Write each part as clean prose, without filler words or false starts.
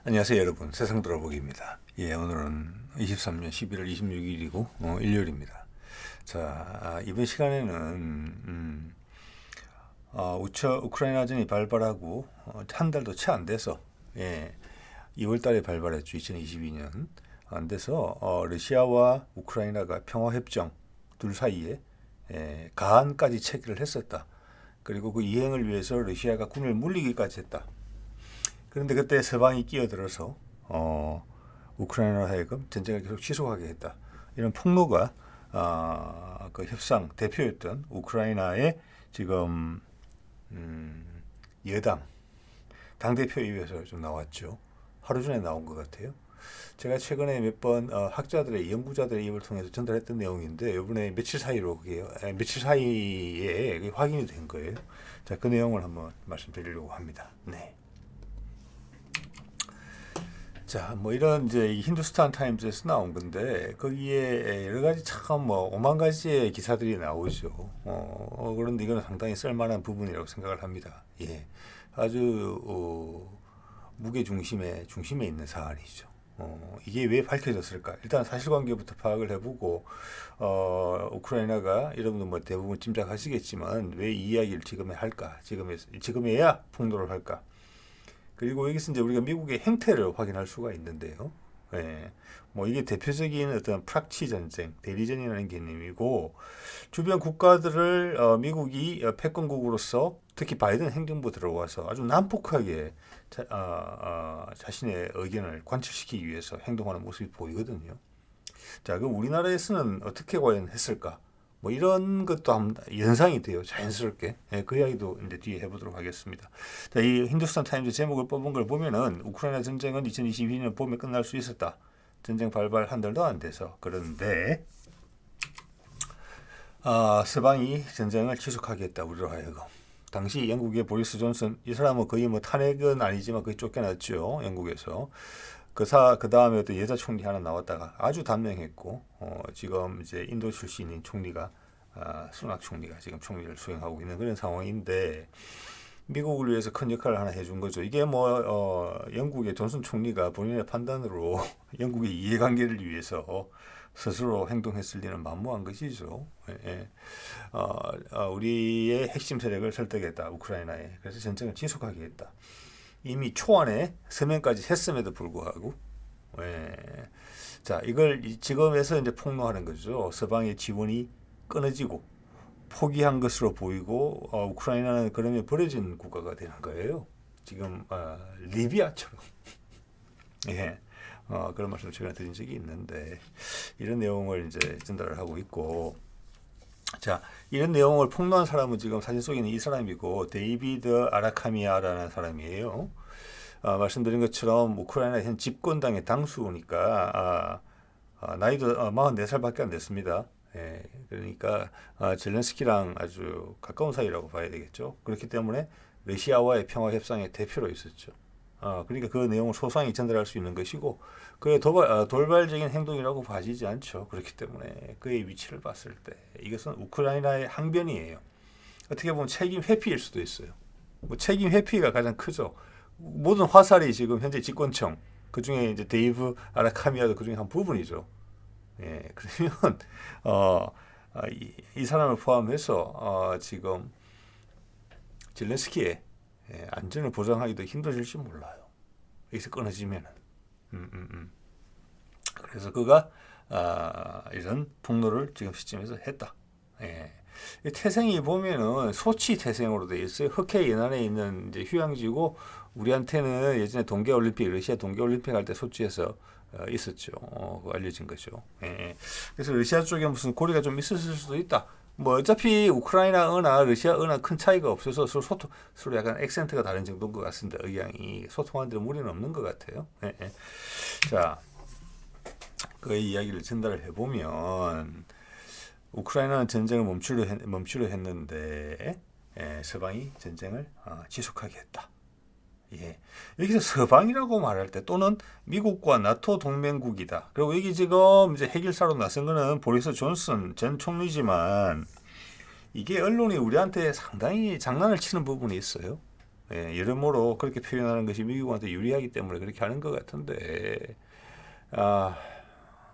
안녕하세요 여러분, 세상 돌아보기입니다. 오늘은 23년 11월 26일이고 일요일입니다. 자, 이번 시간에는 우크라이나전이 발발하고 한 달도 채 안 돼서 2월 달에 발발했죠. 2022년 안 돼서 러시아와 우크라이나가 평화협정 둘 사이에 가한까지 체결을 했었다. 그리고 그 이행을 위해서 러시아가 군을 물리기까지 했다. 그런데 그때 서방이 끼어들어서 우크라이나 하여금 전쟁을 계속 지속하게 했다. 이런 폭로가 그 협상 대표였던 우크라이나의 지금 여당 당대표 입에서 좀 나왔죠. 하루 전에 나온 것 같아요. 제가 최근에 몇 번 학자들의 연구자들의 입을 통해서 전달했던 내용인데 이번에 며칠 사이로 그게 며칠 사이에 확인이 된 거예요. 자, 그 내용을 한번 말씀드리려고 합니다. 네. 자, 뭐 이런 이제 이 힌두스탄 타임즈에서 나온 건데 거기에 여러 가지 참 뭐 5만 가지의 기사들이 나오죠. 그런데 이거는 상당히 쓸만한 부분이라고 생각을 합니다. 예, 아주 무게 중심에 있는 사안이죠. 이게 왜 밝혀졌을까? 일단 사실관계부터 파악을 해보고 우크라이나가 여러분들 뭐 대부분 짐작하시겠지만 왜 이 이야기를 지금에 할까? 지금에야 폭로를 할까? 그리고 여기서 이제 우리가 미국의 행태를 확인할 수가 있는데요. 뭐 이게 대표적인 어떤 프락치 전쟁, 대리전이라는 개념이고 주변 국가들을 미국이 패권국으로서 특히 바이든 행정부 들어와서 아주 난폭하게 자신의 의견을 관철시키기 위해서 행동하는 모습이 보이거든요. 자, 그럼 우리나라에서는 어떻게 과연 했을까? 뭐 이런 것도 연상이 돼요. 자연스럽게. 그 이야기도 이제 뒤에 해보도록 하겠습니다. 자, 이 힌두스탄 타임즈 제목을 뽑은 걸 보면은 우크라이나 전쟁은 2022년 봄에 끝날 수 있었다. 전쟁 발발 한 달도 안 돼서. 그런데 서방이 전쟁을 지속하겠다. 우리로 하여금. 당시 영국의 보리스 존슨, 이 사람은 거의 뭐 탄핵은 아니지만 거의 쫓겨났죠. 영국에서. 그 다음에 또 여자 총리 하나 나왔다가 아주 단명했고, 지금 이제 인도 출신인 총리가, 수낙 총리가 지금 총리를 수행하고 있는 그런 상황인데, 미국을 위해서 큰 역할을 하나 해준 거죠. 이게 뭐, 영국의 존슨 총리가 본인의 판단으로 영국의 이해관계를 위해서 스스로 행동했을 리는 만무한 것이죠. 우리의 핵심 세력을 설득했다, 우크라이나에. 그래서 전쟁을 지속하게 했다. 이미 초안에 서명까지 했음에도 불구하고, 자, 이걸 지금에서 이제 폭로하는 거죠. 서방의 지원이 끊어지고 포기한 것으로 보이고, 우크라이나는 그러면 버려진 국가가 되는 거예요. 지금 리비아처럼. 그런 말씀을 제가 드린 적이 있는데 이런 내용을 이제 전달을 하고 있고. 자, 이런 내용을 폭로한 사람은 지금 사진 속에 있는 이 사람이고 데이비드 아라카미아라는 사람이에요. 말씀드린 것처럼 우크라이나 현 집권당의 당수니까 나이도 44살밖에 안 됐습니다. 그러니까 젤렌스키랑 아주 가까운 사이라고 봐야 되겠죠. 그렇기 때문에 러시아와의 평화협상의 대표로 있었죠. 그러니까 그 내용을 소상히 전달할 수 있는 것이고 그의 돌발적인 행동이라고 봐지지 않죠. 그렇기 때문에 그의 위치를 봤을 때 이것은 우크라이나의 항변이에요. 어떻게 보면 책임 회피일 수도 있어요. 뭐 책임 회피가 가장 크죠. 모든 화살이 지금 현재 집권청 그 중에 이제 데이브 아라카미아도 그 중에 한 부분이죠. 그러면 이 사람을 포함해서 지금 젤렌스키의 안전을 보장하기도 힘들어질지 몰라요. 여기서 끊어지면은. 그래서 그가 이런 폭로를 지금 시점에서 했다. 이 태생이 보면은 소치 태생으로 되어 있어요. 흑해 연안에 있는 이제 휴양지고 우리한테는 예전에 동계올림픽 러시아 동계올림픽 할 때 소치에서 있었죠. 알려진 거죠. 그래서 러시아 쪽에 무슨 고리가 좀 있었을 수도 있다. 뭐 어차피 우크라이나어나 러시아어나 큰 차이가 없어서 서로 약간 액센트가 다른 정도인 것 같습니다. 의향이 소통하는 데 무리는 없는 것 같아요. 자, 그 이야기를 전달을 해보면 우크라이나는 전쟁을 멈추려 했는데 서방이 전쟁을 지속하게 했다. 여기서 서방이라고 말할 때 또는 미국과 나토 동맹국이다. 그리고 여기 지금 이제 핵일사로 나선 거는 보리스 존슨 전 총리지만 이게 언론이 우리한테 상당히 장난을 치는 부분이 있어요. 예, 여러모로 그렇게 표현하는 것이 미국한테 유리하기 때문에 그렇게 하는 것 같은데,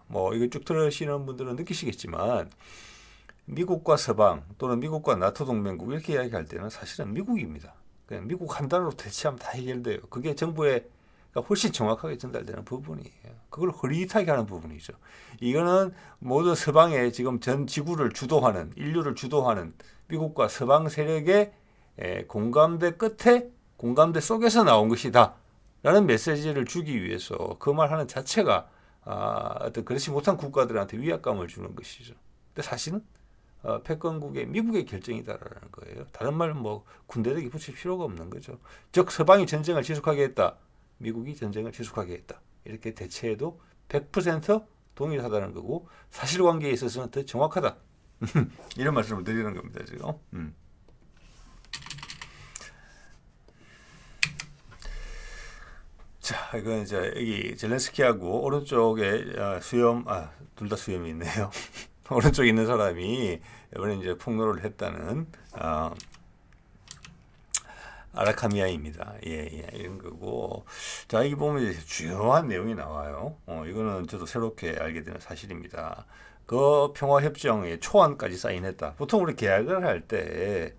뭐 이거 쭉 들으시는 분들은 느끼시겠지만 미국과 서방 또는 미국과 나토 동맹국 이렇게 이야기할 때는 사실은 미국입니다. 그냥 미국 한 단어로 대체하면 다 해결돼요. 그게 정부에 훨씬 정확하게 전달되는 부분이에요. 그걸 흐릿하게 하는 부분이죠. 이거는 모두 서방의 지금 전 지구를 주도하는, 인류를 주도하는 미국과 서방 세력의 공감대 끝에, 공감대 속에서 나온 것이다 라는 메시지를 주기 위해서 그 말 하는 자체가 어떤 그렇지 못한 국가들한테 위압감을 주는 것이죠. 근데 사실은 패권국의 미국의 결정이다라는 거예요. 다른 말은 뭐 군대에게 붙일 필요가 없는 거죠. 즉 서방이 전쟁을 지속하게 했다. 미국이 전쟁을 지속하게 했다. 이렇게 대체해도 100% 동일하다는 거고 사실관계에 있어서는 더 정확하다. 이런 말씀을 드리는 겁니다. 지금. 자, 이건 이제 여기 젤렌스키하고 오른쪽에 수염, 둘 다 수염이 있네요. 오른쪽에 있는 사람이 이번에 이제 폭로를 했다는 아라카미아입니다. 예, 이런 거고. 자, 여기 보면 이제 주요한 내용이 나와요. 이거는 저도 새롭게 알게 되는 사실입니다. 그 평화협정에 초안까지 사인했다. 보통 우리 계약을 할 때,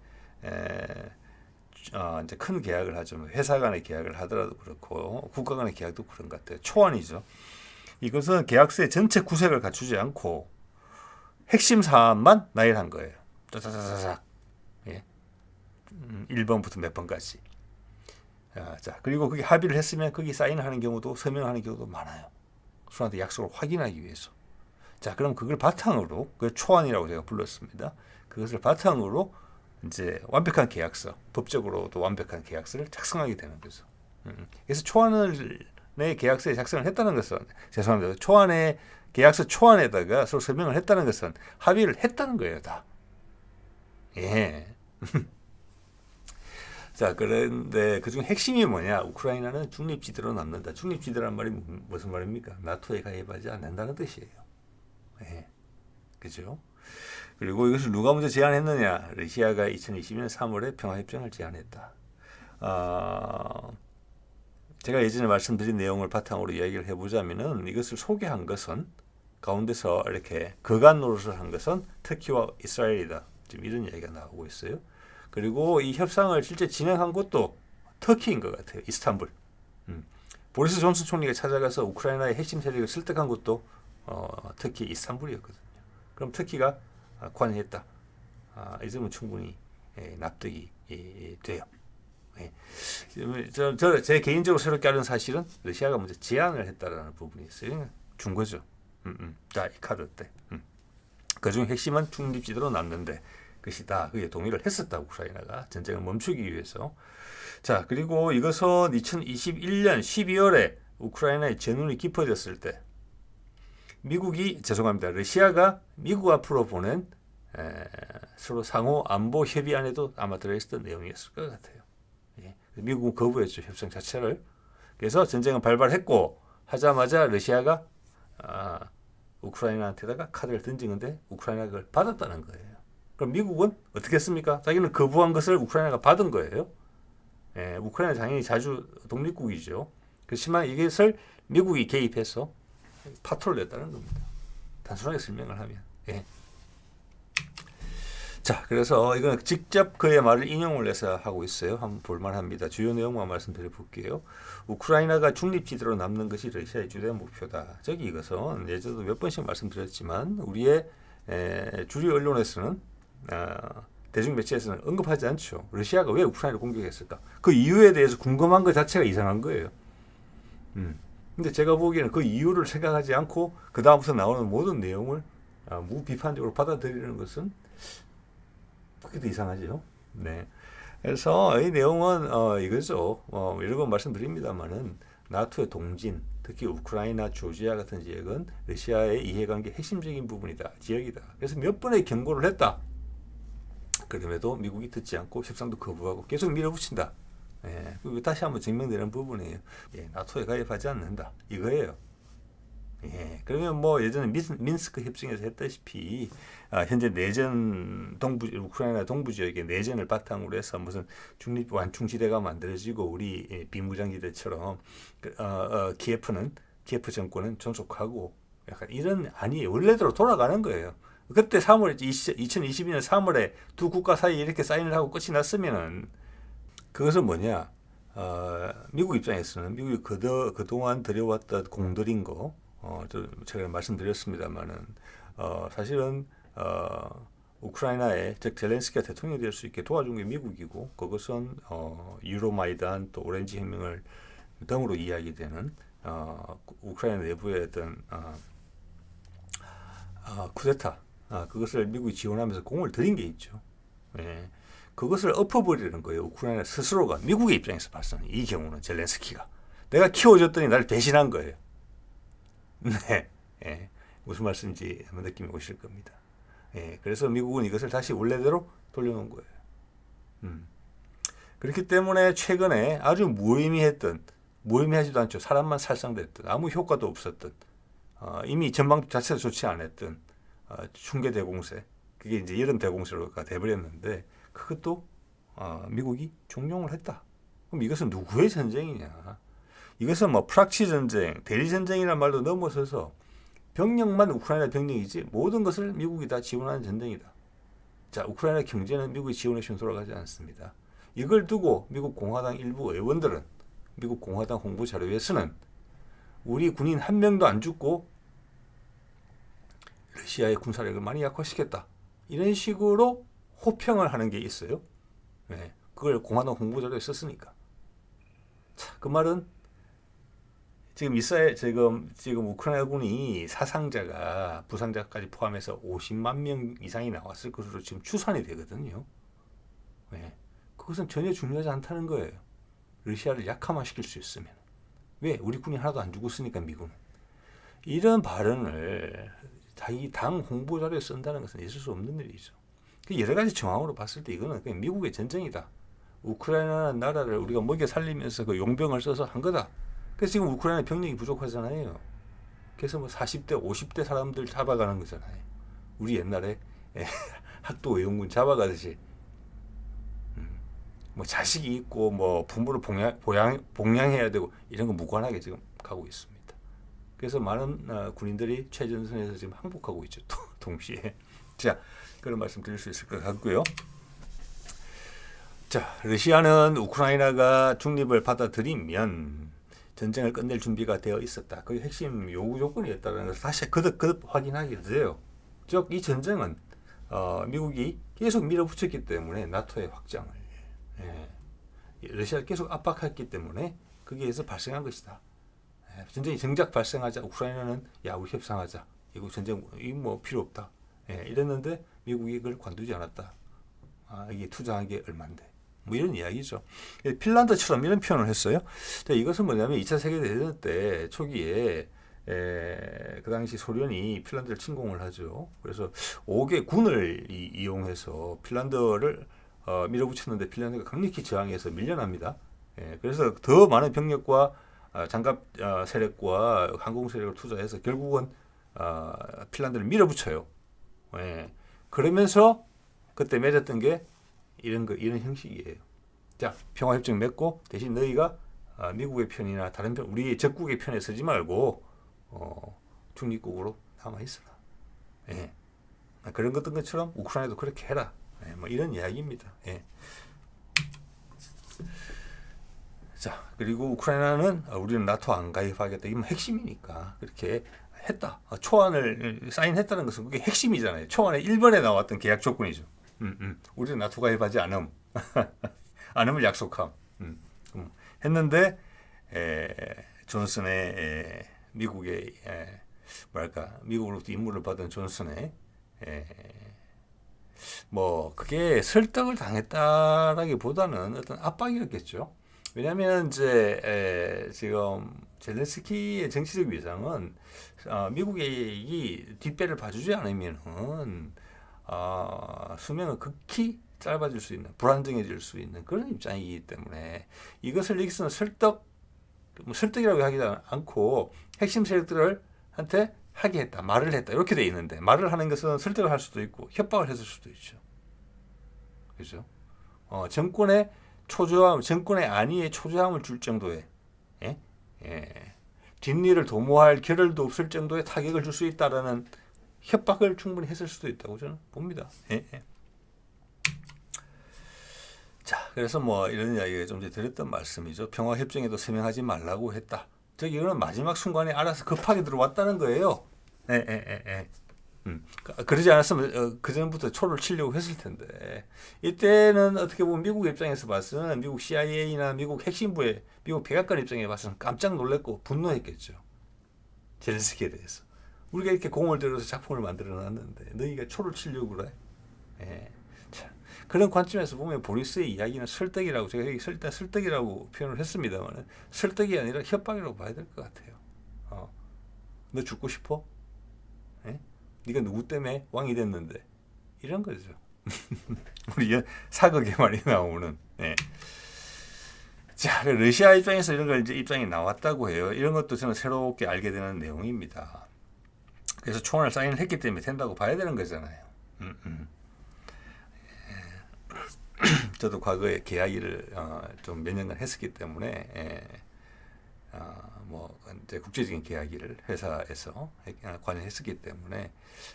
이제 큰 계약을 하죠. 회사 간의 계약을 하더라도 그렇고, 국가 간의 계약도 그런 것 같아요. 초안이죠. 이것은 계약서의 전체 구색을 갖추지 않고, 핵심 사안만 나열한 거예요. 짜자자자작. 예. 1번부터 몇 번까지. 자, 그리고 거기 합의를 했으면 거기 사인하는 경우도 서명하는 경우도 많아요. 서로한테 약속을 확인하기 위해서. 자, 그럼 그걸 바탕으로, 그 초안이라고 제가 불렀습니다. 그것을 바탕으로 이제 완벽한 계약서, 법적으로도 완벽한 계약서를 작성하게 되는 거죠. 그래서 초안을 내 계약서에 작성을 했다는 것은, 죄송합니다. 초안에 계약서 초안에다가 서로 서명을 했다는 것은 합의를 했다는 거예요, 다. 예. 자, 그런데 그중 핵심이 뭐냐? 우크라이나는 중립지대로 남는다. 중립지대란 말이 무슨 말입니까? 나토에 가입하지 않는다는 뜻이에요. 예. 그죠? 그리고 이것을 누가 먼저 제안했느냐? 러시아가 2020년 3월에 평화협정을 제안했다. 제가 예전에 말씀드린 내용을 바탕으로 이야기를 해보자면은 이것을 소개한 것은 가운데서 이렇게 거간 노릇을 한 것은 터키와 이스라엘이다. 지금 이런 이야기가 나오고 있어요. 그리고 이 협상을 실제 진행한 곳도 터키인 것 같아요. 이스탄불. 보리스 존슨 총리가 찾아가서 우크라이나의 핵심 세력을 설득한 곳도 터키 이스탄불이었거든요. 그럼 터키가 관여했다. 이 점은 충분히 납득이 돼요. 제 개인적으로 새롭게 아는 사실은 러시아가 먼저 제안을 했다라는 부분이 있어요. 준 거죠. 자, 이 카드 때. 그중 핵심은 중립지대로 남는데 것이다. 그게 동의를 했었다. 우크라이나가 전쟁을 멈추기 위해서. 자, 그리고 이것은 2021년 12월에 우크라이나의 전운이 깊어졌을 때 러시아가 미국 앞으로 보낸 서로 상호 안보 협의안에도 아마 들어있었던 내용이었을 것 같아요. 예. 미국은 거부했죠. 협상 자체를. 그래서 전쟁은 발발했고 하자마자 러시아가 우크라이나한테다가 카드를 던진 건데 우크라이나가 그걸 받았다는 거예요. 그럼 미국은 어떻게 했습니까? 자기는 거부한 것을 우크라이나가 받은 거예요. 예, 우크라이나 당연히 자주 독립국이죠. 그렇지만 이것을 미국이 개입해서 파토를 냈다는 겁니다. 단순하게 설명을 하면. 예. 자, 그래서 이건 직접 그의 말을 인용을 해서 하고 있어요. 한번 볼만합니다. 주요 내용만 말씀드려 볼게요. 우크라이나가 중립지대로 남는 것이 러시아의 주된 목표다. 이것은 예전에도 몇 번씩 말씀드렸지만 우리의 주류 언론에서는 대중 매체에서는 언급하지 않죠. 러시아가 왜 우크라이나를 공격했을까? 그 이유에 대해서 궁금한 것 자체가 이상한 거예요. 근데 제가 보기에는 그 이유를 생각하지 않고 그 다음부터 나오는 모든 내용을 무비판적으로 받아들이는 것은 그게 이상하죠. 네. 그래서 이 내용은 이거죠. 여러 번 말씀드립니다만은 나토의 동진, 특히 우크라이나, 조지아 같은 지역은 러시아의 이해관계 핵심적인 부분이다, 지역이다. 그래서 몇 번의 경고를 했다. 그럼에도 미국이 듣지 않고 협상도 거부하고 계속 밀어붙인다. 예, 다시 한번 증명되는 부분이에요. 예, 나토에 가입하지 않는다. 이거예요. 예, 그러면 뭐 예전에 민스크 협정에서 했다시피 현재 내전 우크라이나 동부 지역의 내전을 바탕으로 해서 무슨 중립 완충지대가 만들어지고 우리 비무장지대처럼 키예프 정권은 존속하고 약간 이런 아니 원래대로 돌아가는 거예요. 그때 3월 2022년 3월에 두 국가 사이에 이렇게 사인을 하고 끝이 났으면은 그것은 뭐냐? 미국 입장에서는 미국이 그동안 들여왔던 공들인 거, 제가 말씀드렸습니다만은, 사실은, 우크라이나에, 즉, 젤렌스키가 대통령이 될 수 있게 도와준 게 미국이고, 그것은, 유로마이단 또 오렌지 혁명을 등으로 이야기되는, 우크라이나 내부의 어떤, 쿠데타, 그것을 미국이 지원하면서 공을 들인 게 있죠. 예. 그것을 엎어버리는 거예요. 우크라이나 스스로가 미국의 입장에서 봤어는 이 경우는 젤렌스키가 내가 키워줬더니 나를 배신한 거예요. 네, 예. 무슨 말씀인지 한번 느낌이 오실 겁니다. 예. 그래서 미국은 이것을 다시 원래대로 돌려놓은 거예요. 그렇기 때문에 최근에 아주 무의미하지도 않죠. 사람만 살상됐던 아무 효과도 없었던 이미 전방 자체도 좋지 않았던 충계 대공세 그게 이제 여름 대공세로가 돼버렸는데. 그것도 미국이 종용을 했다. 그럼 이것은 누구의 전쟁이냐? 이것은 뭐 프락치 전쟁, 대리 전쟁이라는 말도 넘어서서 병력만 우크라이나 병력이지 모든 것을 미국이 다 지원하는 전쟁이다. 자, 우크라이나 경제는 미국이 지원해주면 돌아가지 않습니다. 이걸 두고 미국 공화당 일부 의원들은 미국 공화당 홍보 자료에서는 우리 군인 한 명도 안 죽고 러시아의 군사력을 많이 약화시켰다. 이런 식으로 호평을 하는 게 있어요. 네, 그걸 공화당 홍보자료에 썼으니까. 자, 그 말은 지금 지금 우크라이나군이 사상자가 부상자까지 포함해서 50만 명 이상이 나왔을 것으로 지금 추산이 되거든요. 네, 그것은 전혀 중요하지 않다는 거예요. 러시아를 약화시킬 수 있으면. 왜? 우리 군이 하나도 안 죽었으니까 미군은. 이런 발언을 자기 당 홍보자료에 쓴다는 것은 있을 수 없는 일이죠. 여러 가지 정황으로 봤을 때 이거는 그냥 미국의 전쟁이다. 우크라이나라는 나라를 우리가 먹여 살리면서 그 용병을 써서 한 거다. 그래서 지금 우크라이나 병력이 부족하잖아요. 그래서 뭐 40대, 50대 사람들 잡아가는 거잖아요. 우리 옛날에 학도 외용군 잡아가듯이 뭐 자식이 있고 뭐 부모를 봉양해야 되고 이런 거 무관하게 지금 가고 있습니다. 그래서 많은 군인들이 최전선에서 지금 항복하고 있죠. 동시에. 자, 그런 말씀 드릴 수 있을 것 같고요. 자, 러시아는 우크라이나가 중립을 받아들이면 전쟁을 끝낼 준비가 되어 있었다. 그게 핵심 요구 조건이었다는 것을 다시 거듭 확인하게 돼요. 즉, 이 전쟁은 미국이 계속 밀어붙였기 때문에 나토의 확장을 러시아를 계속 압박했기 때문에 거기에서 발생한 것이다. 전쟁이 정작 발생하자 우크라이나는 야 우리 협상하자. 이거 전쟁 뭐 필요 없다. 이랬는데 미국이 그걸 관두지 않았다. 이게 투자한 게 얼마인데. 뭐 이런 이야기죠. 핀란드처럼 이런 표현을 했어요. 자, 이것은 뭐냐면 2차 세계대전 때 초기에 그 당시 소련이 핀란드를 침공을 하죠. 그래서 5개 군을 이용해서 핀란드를 밀어붙였는데 핀란드가 강력히 저항해서 밀려납니다. 그래서 더 많은 병력과 장갑 세력과 항공 세력을 투자해서 결국은 핀란드를 밀어붙여요. 그러면서 그때 맺었던 게 이런 형식이에요. 자, 평화협정 맺고 대신 너희가 미국의 편이나 다른 편, 우리 적국의 편에 서지 말고 중립국으로 남아 있어라. 그런 것처럼 우크라이나도 그렇게 해라. 뭐 이런 이야기입니다. 자, 그리고 우크라이나는 우리는 나토 안 가입하겠다. 이건 핵심이니까 그렇게 했다. 초안을 사인했다는 것은 그게 핵심이잖아요. 초안에 1번에 나왔던 계약 조건이죠. 우리는 나토 가입하지 않음. 않음을 약속함. 했는데 존슨의 미국의 미국으로부터 임무를 받은 존슨의 뭐 그게 설득을 당했다라기보다는 어떤 압박이었겠죠. 왜냐하면 이제 지금 젤렌스키의 정치적 위상은 미국이 뒷배를 봐주지 않으면은 수명은 극히 짧아질 수 있는, 불안정해질 수 있는 그런 입장이기 때문에 이것을 여기서는 설득이라고 하지 않고 핵심 세력들을 한테 하게 했다, 말을 했다 이렇게 돼 있는데 말을 하는 것은 설득을 할 수도 있고 협박을 했을 수도 있죠. 그죠? 정권의 초조함, 정권의 안위에 초조함을 줄 정도의 예? 예. 뒷일을 도모할 겨를도 없을 정도의 타격을 줄 수 있다라는 협박을 충분히 했을 수도 있다고 저는 봅니다. 예. 예. 자, 그래서 뭐 이런 이야기가 좀 전에 드렸던 말씀이죠. 평화협정에도 서명하지 말라고 했다. 이거는 마지막 순간에 알아서 급하게 들어왔다는 거예요. 그러지 않았으면 그 전부터 초를 치려고 했을 텐데 이때는 어떻게 보면 미국 입장에서 봤으면 미국 CIA나 미국 핵심부의 미국 백악관 입장에 봤으면 깜짝 놀랐고 분노했겠죠. 젤렌스키에 대해서 우리가 이렇게 공을 들여서 작품을 만들어놨는데 너희가 초를 치려고 그래. 예. 자, 그런 관점에서 보면 보리스의 이야기는 설득이라고 제가 여기 일단 설득이라고 표현을 했습니다만 설득이 아니라 협박이라고 봐야 될 것 같아요. 너 죽고 싶어? 예? 네가 누구 때문에 왕이 됐는데 이런 거죠. 우리 사극에 많이 나오는. 예. 자, 러시아 입장에서 이런 걸 이제 입장이 나왔다고 해요. 이런 것도 저는 새롭게 알게 되는 내용입니다. 그래서 총알 사인을 했기 때문에 된다고 봐야 되는 거잖아요. 저도 과거에 계약 일을 좀 몇 년간 했었기 때문에 뭐 이제 국제적인 계약 일을 회사에서 관여했었기 때문에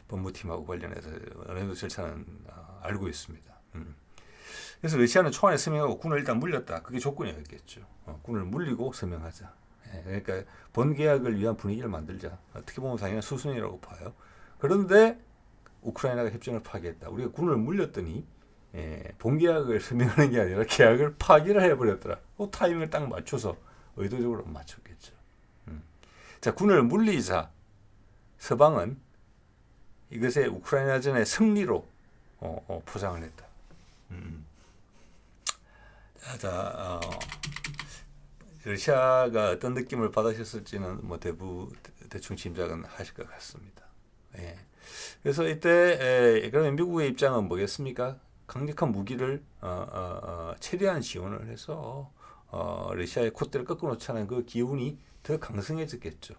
법무팀하고 관련해서 어느 정도 절차는 알고 있습니다. 그래서 러시아는 총알에 서명하고 군을 일단 물렸다. 그게 조건이었겠죠. 군을 물리고 서명하자. 그러니까 본 계약을 위한 분위기를 만들자. 어떻게 보면 당연한 수순이라고 봐요. 그런데 우크라이나가 협정을 파기했다. 우리가 군을 물렸더니 본 계약을 서명하는 게 아니라 계약을 파기를 해버렸더라. 그 타이밍을 딱 맞춰서 의도적으로 맞췄겠죠. 자, 군을 물리자 서방은 이것의 우크라이나전의 승리로 포장을 했다. 자, 러시아가 어떤 느낌을 받으셨을지는 뭐 대충 짐작은 하실 것 같습니다. 예. 그래서 이때 그러면 미국의 입장은 뭐겠습니까? 강력한 무기를 최대한 지원을 해서 러시아의 콧대를 꺾어놓자는 그 기운이 더 강성해졌겠죠.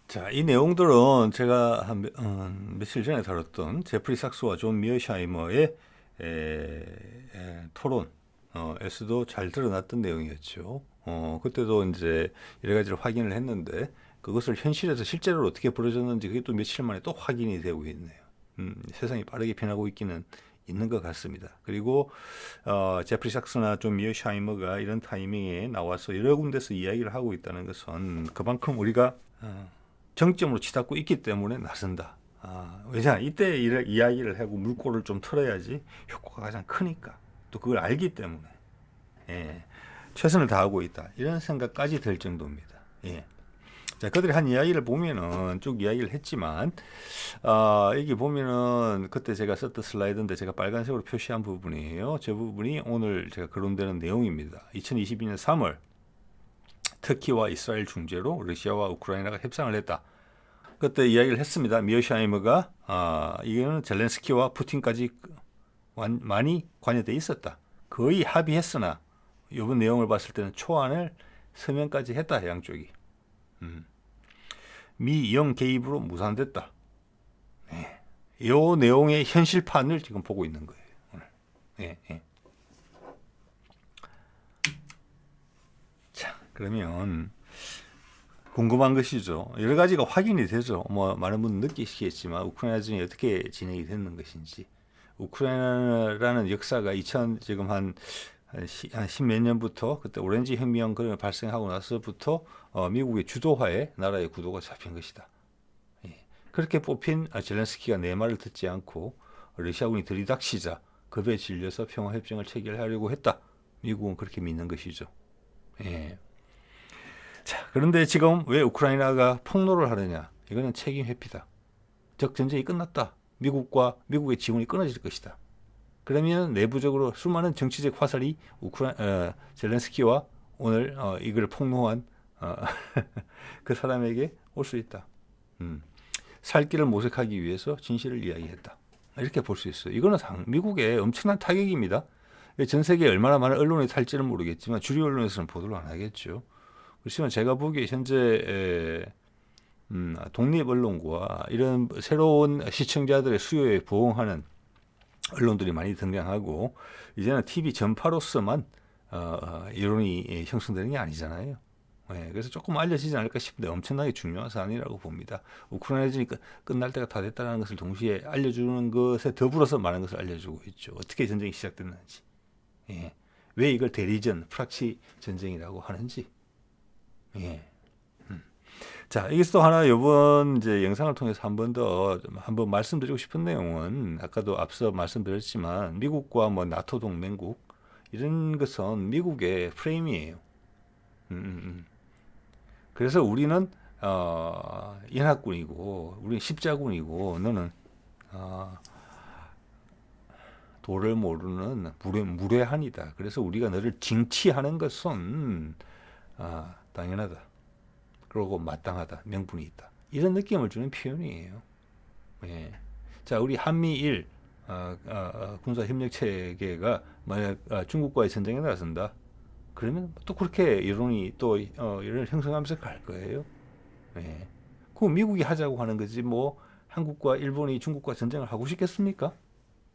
자, 이 내용들은 제가 한 며칠 전에 다뤘던 제프리 삭스와 존 미어샤이머의 토론에서도 잘 드러났던 내용이었죠. 그때도 이제 여러 가지를 확인을 했는데 그것을 현실에서 실제로 어떻게 벌어졌는지 그게 또 며칠 만에 또 확인이 되고 있네요. 세상이 빠르게 변하고 있기는 있는 것 같습니다. 그리고 제프리 삭스나 존 미어샤이머가 이런 타이밍에 나와서 여러 군데서 이야기를 하고 있다는 것은 그만큼 우리가 정점으로 치닫고 있기 때문에 나선다. 왜냐 이때 이야기를 하고 물꼬를 좀 틀어야지 효과가 가장 크니까 또 그걸 알기 때문에 최선을 다하고 있다. 이런 생각까지 들 정도입니다. 자, 그들이 한 이야기를 보면은 쭉 이야기를 했지만 여기 보면은 그때 제가 썼던 슬라이드인데 제가 빨간색으로 표시한 부분이에요. 저 부분이 오늘 제가 거론되는 내용입니다. 2022년 3월 터키와 이스라엘 중재로 러시아와 우크라이나가 협상을 했다. 그때 이야기를 했습니다. 미어샤이머가 이거는 젤렌스키와 푸틴까지 많이 관여돼 있었다. 거의 합의했으나 이번 내용을 봤을 때는 초안을 서명까지 했다. 양쪽이. 미 영 개입으로 무산됐다. 이 내용의 현실판을 지금 보고 있는 거예요. 오늘. 자, 그러면 궁금한 것이죠. 여러 가지가 확인이 되죠. 뭐 많은 분들 느끼시겠지만 우크라이나전이 어떻게 진행이 됐는 것인지. 우크라이나라는 역사가 지금 한 십몇 년부터 그때 오렌지 혁명 그런 발생하고 나서부터 미국의 주도하에 나라의 구도가 잡힌 것이다. 그렇게 뽑힌 젤렌스키가 내 말을 듣지 않고 러시아군이 들이닥치자 겁에 질려서 평화협정을 체결하려고 했다. 미국은 그렇게 믿는 것이죠. 자, 그런데 지금 왜 우크라이나가 폭로를 하느냐? 이거는 책임 회피다. 즉 전쟁이 끝났다. 미국의 지원이 끊어질 것이다. 그러면 내부적으로 수많은 정치적 화살이 젤렌스키와 오늘 이걸 폭로한 그 사람에게 올 수 있다. 살 길을 모색하기 위해서 진실을 이야기했다. 이렇게 볼 수 있어요. 이거는 미국의 엄청난 타격입니다. 전 세계에 얼마나 많은 언론이 탈지는 모르겠지만 주류 언론에서는 보도를 안 하겠죠. 그렇지만 제가 보기에 현재 독립 언론과 이런 새로운 시청자들의 수요에 부응하는 언론들이 많이 등장하고 이제는 TV 전파로서만 여론이 형성되는 게 아니잖아요. 네, 그래서 조금 알려지지 않을까 싶은데 엄청나게 중요한 사안이라고 봅니다. 우크라이나전이 끝날 때가 다 됐다는 것을 동시에 알려주는 것에 더불어서 많은 것을 알려주고 있죠. 어떻게 전쟁이 시작됐는지, 예. 왜 이걸 대리전, 프락치 전쟁이라고 하는지. 예. 자, 여기서 또 하나 이번 이제 영상을 통해서 한번 말씀드리고 싶은 내용은 아까도 앞서 말씀드렸지만 미국과 뭐 나토 동맹국 이런 것은 미국의 프레임이에요. 그래서 우리는 연합군이고 우리는 십자군이고 너는 도를 모르는 무례한이다. 그래서 우리가 너를 징치하는 것은 당연하다. 그리고 마땅하다. 명분이 있다. 이런 느낌을 주는 표현이에요. 예. 자, 우리 한미일 군사 협력 체계가 만약 중국과의 전쟁에 나선다. 그러면 또 그렇게 여론이 또 여론을 형성하면서 갈 거예요. 예. 그 미국이 하자고 하는 거지 뭐 한국과 일본이 중국과 전쟁을 하고 싶겠습니까?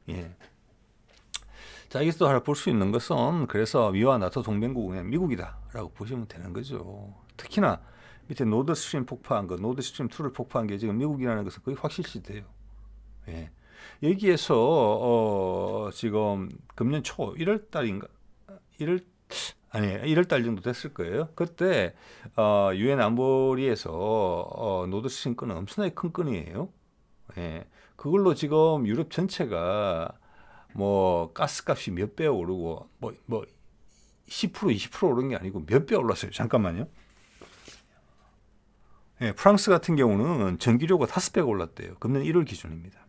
예. 자, 여기서 하나 볼 수 있는 것은 그래서 미와 나토 동맹국은 미국이다라고 보시면 되는 거죠. 특히나 밑에 노드스트림 폭파한 거, 노드스트림 2를 폭파한 게 지금 미국이라는 것은 거의 확실시돼요. 예. 여기에서 지금 금년 초 1월 달인가 1월 달 정도 됐을 거예요. 그때 유엔 안보리에서 노드스트림 건은 엄청나게 큰 건이에요. 예. 그걸로 지금 유럽 전체가 뭐 가스값이 몇 배 오르고 뭐 10% 20% 오른 게 아니고 몇 배 올랐어요. 잠깐만요. 예, 프랑스 같은 경우는 전기료가 5배가 올랐대요. 금년 1월 기준입니다.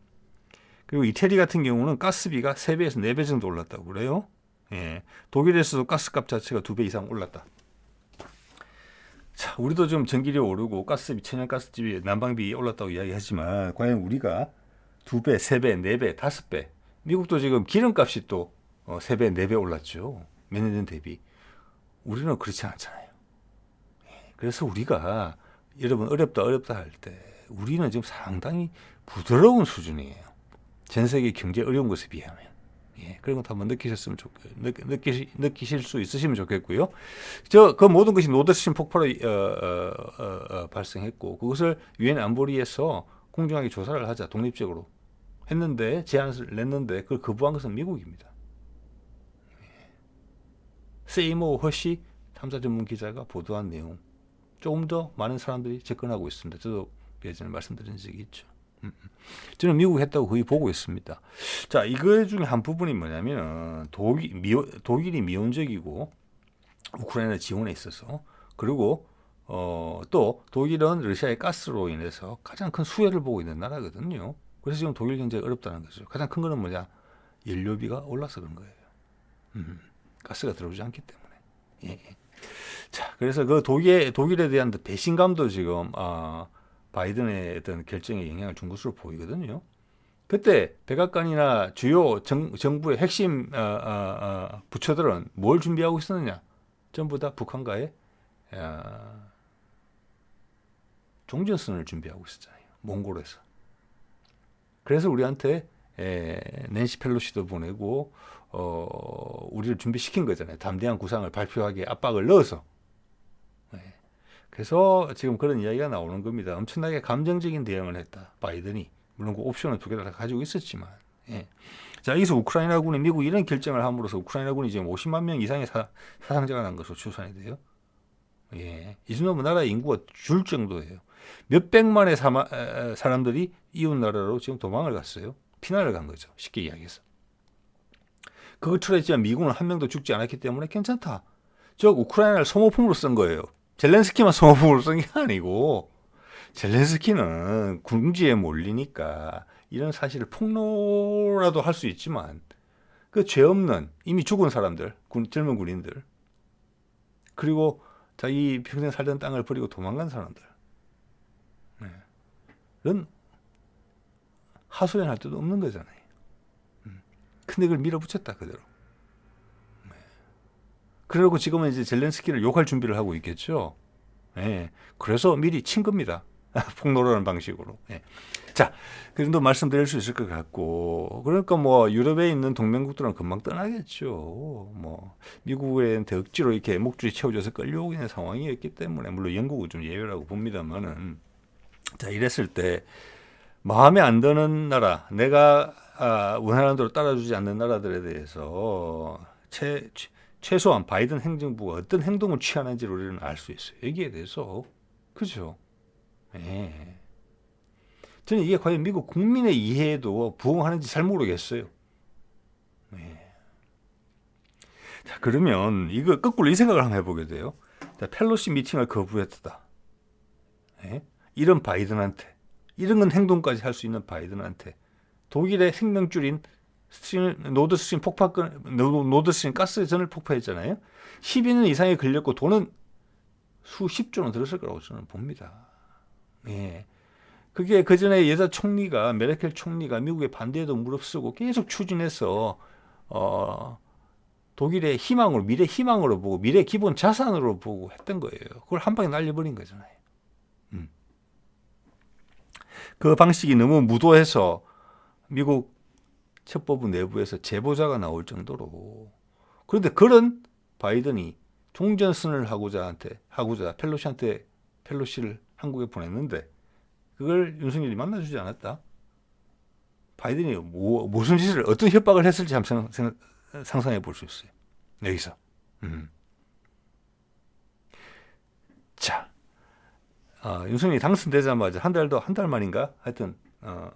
그리고 이태리 같은 경우는 가스비가 3배에서 4배 정도 올랐다고 그래요. 예, 독일에서도 가스값 자체가 2배 이상 올랐다. 자, 우리도 좀 전기료 오르고 가스비, 천연가스집이 난방비 올랐다고 이야기하지만 과연 우리가 2배, 3배, 4배, 5배 미국도 지금 기름값이 또 3배, 4배 올랐죠. 몇 년 전 대비. 우리는 그렇지 않잖아요. 그래서 우리가 여러분 어렵다 할 때 우리는 지금 상당히 부드러운 수준이에요. 전 세계 경제 어려운 것에 비하면. 예, 그런 것도 한번 느끼실 수 있으시면 좋겠고요. 그 모든 것이 노드스트림 폭파로 발생했고 그것을 유엔 안보리에서 공정하게 조사를 하자 독립적으로 했는데 제안을 냈는데 그걸 거부한 것은 미국입니다. 세이모 허시 탐사 전문 기자가 보도한 내용 조금 더 많은 사람들이 접근하고 있습니다. 저도 예전에 말씀드린 적이 있죠. 저는 미국 했다고 거의 보고 있습니다. 자, 이거 중에 한 부분이 뭐냐면 독일이 미온적이고 우크라이나 지원에 있어서 그리고 또 독일은 러시아의 가스로 인해서 가장 큰 수혜를 보고 있는 나라거든요. 그래서 지금 독일 경제가 어렵다는 거죠. 가장 큰 거는 뭐냐? 연료비가 올라서 그런 거예요. 가스가 들어오지 않기 때문에. 예. 자, 그래서 그 독일에 대한 배신감도 지금 바이든의 어떤 결정에 영향을 준 것으로 보이거든요. 그때 백악관이나 주요 정부의 핵심 부처들은 뭘 준비하고 있었느냐? 전부 다 북한과의 종전선을 준비하고 있었잖아요. 몽골에서. 그래서 우리한테 낸시 펠로시도 보내고 우리를 준비시킨 거잖아요. 담대한 구상을 발표하기에 압박을 넣어서. 그래서 지금 그런 이야기가 나오는 겁니다. 엄청나게 감정적인 대응을 했다. 바이든이. 물론 그 옵션을 2개 다 가지고 있었지만. 예. 자, 여기서 우크라이나군이 미국이 이런 결정을 함으로써 우크라이나군이 지금 50만 명 이상의 사상자가 난 것으로 추산이 돼요. 예. 이 정도면 나라의 인구가 줄 정도예요. 몇백만의 사람들이 이웃 나라로 지금 도망을 갔어요. 피난을 간 거죠. 쉽게 이야기해서. 그걸 틀어지만 미군은 한 명도 죽지 않았기 때문에 괜찮다. 우크라이나를 소모품으로 쓴 거예요. 젤렌스키만 소모품으로 쓴 게 아니고 젤렌스키는 궁지에 몰리니까 이런 사실을 폭로라도 할 수 있지만 그 죄 없는 이미 죽은 사람들, 젊은 군인들 그리고 자기 평생 살던 땅을 버리고 도망간 사람들 는 하소연할 데도 없는 거잖아요. 근데 그걸 밀어붙였다 그대로. 그러고 지금은 이제 젤렌스키를 욕할 준비를 하고 있겠죠. 예. 그래서 미리 친 겁니다. 폭로라는 방식으로. 예. 자, 그 정도 말씀드릴 수 있을 것 같고, 그러니까 뭐 유럽에 있는 동맹국들은 금방 떠나겠죠. 뭐 미국한테 억지로 이렇게 목줄이 채워져서 끌려오고 있는 상황이었기 때문에, 물론 영국은 좀 예외라고 봅니다만은, 자, 이랬을 때 마음에 안 드는 나라, 내가 원하는 대로 따라주지 않는 나라들에 대해서 최소한 바이든 행정부가 어떤 행동을 취하는지를 우리는 알 수 있어요. 여기에 대해서. 그죠? 예. 저는 이게 과연 미국 국민의 이해에도 부응하는지 잘 모르겠어요. 예. 자, 그러면 이거 거꾸로 이 생각을 한번 해보게 돼요. 자, 펠로시 미팅을 거부했다. 예? 이런 바이든한테, 이런 건 행동까지 할 수 있는 바이든한테 독일의 생명줄인 노드스트림 노드스트림 가스전을 폭파했잖아요. 12년 이상이 걸렸고 돈은 수십조 원 들었을 거라고 저는 봅니다. 예. 그게 그 전에 여자 총리가 메르켈 총리가 미국의 반대에도 무릅쓰고 계속 추진해서 독일의 희망으로, 미래 희망으로 보고 미래 기본 자산으로 보고 했던 거예요. 그걸 한 방에 날려버린 거잖아요. 그 방식이 너무 무도해서 미국 첩보부 내부에서 제보자가 나올 정도로. 그런데 그런 바이든이 종전선언을 하고자 펠로시를 한국에 보냈는데 그걸 윤석열이 만나주지 않았다. 바이든이 무슨 짓을, 어떤 협박을 했을지 한번 상상해 볼 수 있어요. 여기서. 자, 윤석열이 당선되자마자 한 달 만인가? 하여튼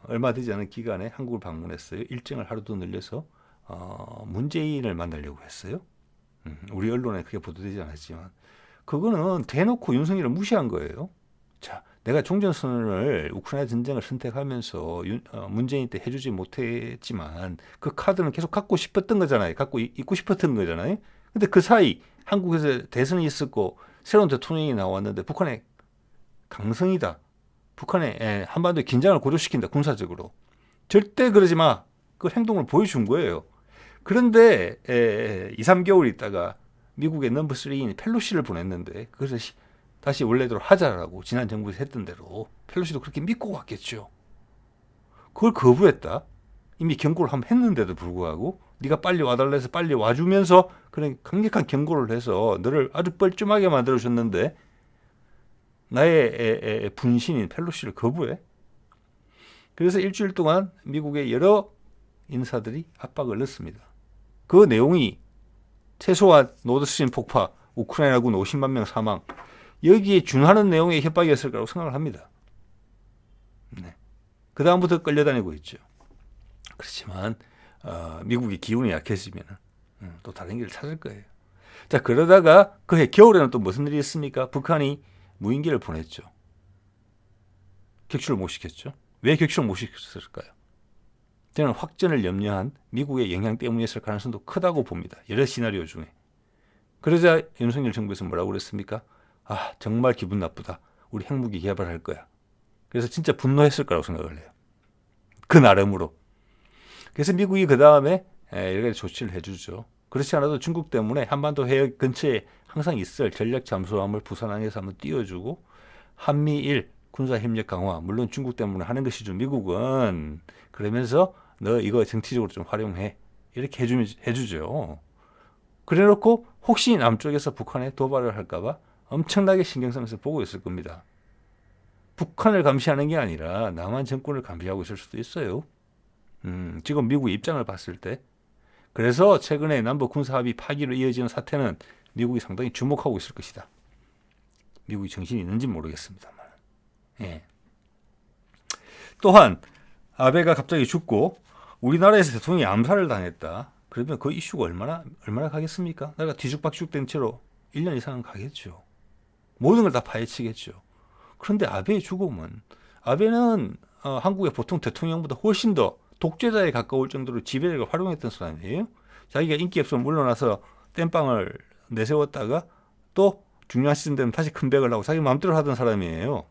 얼마 되지 않은 기간에 한국을 방문했어요. 일정을 하루 더 늘려서 문재인을 만나려고 했어요. 우리 언론에 크게 보도되지 않았지만 그거는 대놓고 윤석열을 무시한 거예요. 자, 내가 종전선언을 우크라이나 전쟁을 선택하면서 문재인 때 해주지 못했지만 그 카드는 계속 갖고 싶었던 거잖아요. 갖고 있고 싶었던 거잖아요. 근데 그 사이 한국에서 대선이 있었고 새로운 대통령이 나왔는데 북한의 강성이다. 북한의 한반도의 긴장을 고조시킨다. 군사적으로. 절대 그러지 마. 그 행동을 보여준 거예요. 그런데 2, 3개월 있다가 미국의 넘버 3인 펠로시를 보냈는데 그래서 다시 원래대로 하자라고 지난 정부에서 했던 대로 펠로시도 그렇게 믿고 갔겠죠. 그걸 거부했다. 이미 경고를 한번 했는데도 불구하고 네가 빨리 와달라 해서 빨리 와주면서 그런 강력한 경고를 해서 너를 아주 뻘쭘하게 만들어줬는데 나의 분신인 펠로시를 거부해. 그래서 일주일 동안 미국의 여러 인사들이 압박을 넣습니다. 그 내용이 최소한 노드스트림 폭파, 우크라이나군 50만 명 사망, 여기에 준하는 내용의 협박이었을 거라고 생각을 합니다. 네. 그 다음부터 끌려다니고 있죠. 그렇지만 미국의 기운이 약해지면 또 다른 길을 찾을 거예요. 자, 그러다가 그해 겨울에는 또 무슨 일이 있습니까? 북한이 무인기를 보냈죠. 격추를 못 시켰죠. 왜 격추를 못 시켰을까요? 저는 확전을 염려한 미국의 영향 때문이었을 가능성도 크다고 봅니다. 여러 시나리오 중에. 그러자 윤석열 정부에서 뭐라고 그랬습니까? 정말 기분 나쁘다. 우리 핵무기 개발할 거야. 그래서 진짜 분노했을 거라고 생각을 해요. 그 나름으로. 그래서 미국이 그 다음에 여러 가지 조치를 해주죠. 그렇지 않아도 중국 때문에 한반도 해역 근처에 항상 있을 전략 잠수함을 부산항에서 한번 띄워주고 한미일 군사협력 강화, 물론 중국 때문에 하는 것이죠. 미국은. 그러면서 너 이거 정치적으로 좀 활용해. 이렇게 해주죠. 그래놓고 혹시 남쪽에서 북한에 도발을 할까봐 엄청나게 신경 쓰면서 보고 있을 겁니다. 북한을 감시하는 게 아니라 남한 정권을 감시하고 있을 수도 있어요. 지금 미국의 입장을 봤을 때. 그래서 최근에 남북 군사합의 파기로 이어지는 사태는 미국이 상당히 주목하고 있을 것이다. 미국이 정신이 있는지 모르겠습니다만. 예. 또한 아베가 갑자기 죽고 우리나라에서 대통령이 암살을 당했다. 그러면 그 이슈가 얼마나 가겠습니까? 내가 뒤죽박죽 된 채로 1년 이상은 가겠죠. 모든 걸 다 파헤치겠죠. 그런데 아베의 죽음은, 아베는 한국의 보통 대통령보다 훨씬 더 독재자에 가까울 정도로 지배력을 활용했던 사람이에요. 자기가 인기 없으면 물러나서 땜빵을 내세웠다가 또 중요한 시즌 되면 다시 컴백을 하고 자기 마음대로 하던 사람이에요.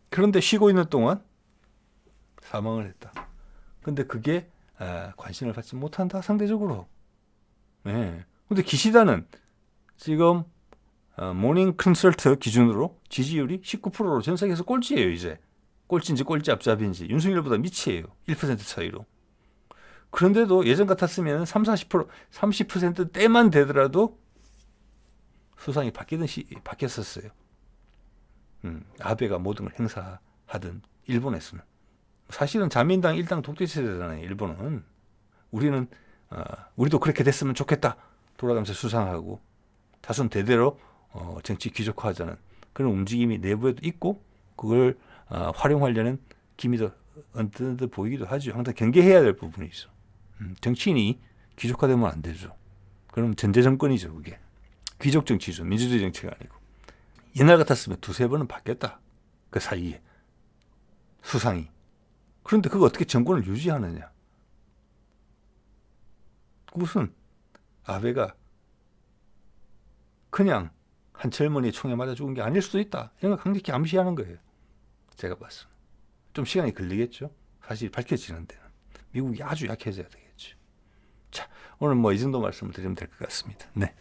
그런데 쉬고 있는 동안 사망을 했다. 근데 그게 관심을 받지 못한다, 상대적으로. 네. 근데 기시다는 지금 모닝 컨설트 기준으로 지지율이 19%로 전 세계에서 꼴찌예요. 이제 꼴찌인지 꼴찌 앞잡이인지 윤석열보다 밑이에요. 1% 차이로. 그런데도 예전 같았으면 30%대만 되더라도 수상이 바뀌었었어요. 아베가 모든 걸 행사하던 일본에서는. 사실은 자민당 일당 독재 체제잖아요. 일본은. 우리도 그렇게 됐으면 좋겠다. 돌아가면서 수상하고 다손 대대로 정치 귀족화하자는 그런 움직임이 내부에도 있고 그걸 활용하려는 기미도 언뜻 보이기도 하죠. 항상 경계해야 될 부분이 있어. 정치인이 귀족화되면 안 되죠. 그럼 전제 정권이죠. 그게. 귀족 정치죠. 민주주의 정치가 아니고. 옛날 같았으면 두세 번은 바뀌었다. 그 사이에. 수상이. 그런데 그거 어떻게 정권을 유지하느냐. 무슨 아베가 그냥 한 젊은이 총에 맞아 죽은 게 아닐 수도 있다. 이런 걸 강력히 암시하는 거예요. 제가 봤을 때. 좀 시간이 걸리겠죠. 사실 밝혀지는 데는. 미국이 아주 약해져야 되겠죠. 자, 오늘 뭐 이 정도 말씀을 드리면 될 것 같습니다. 네.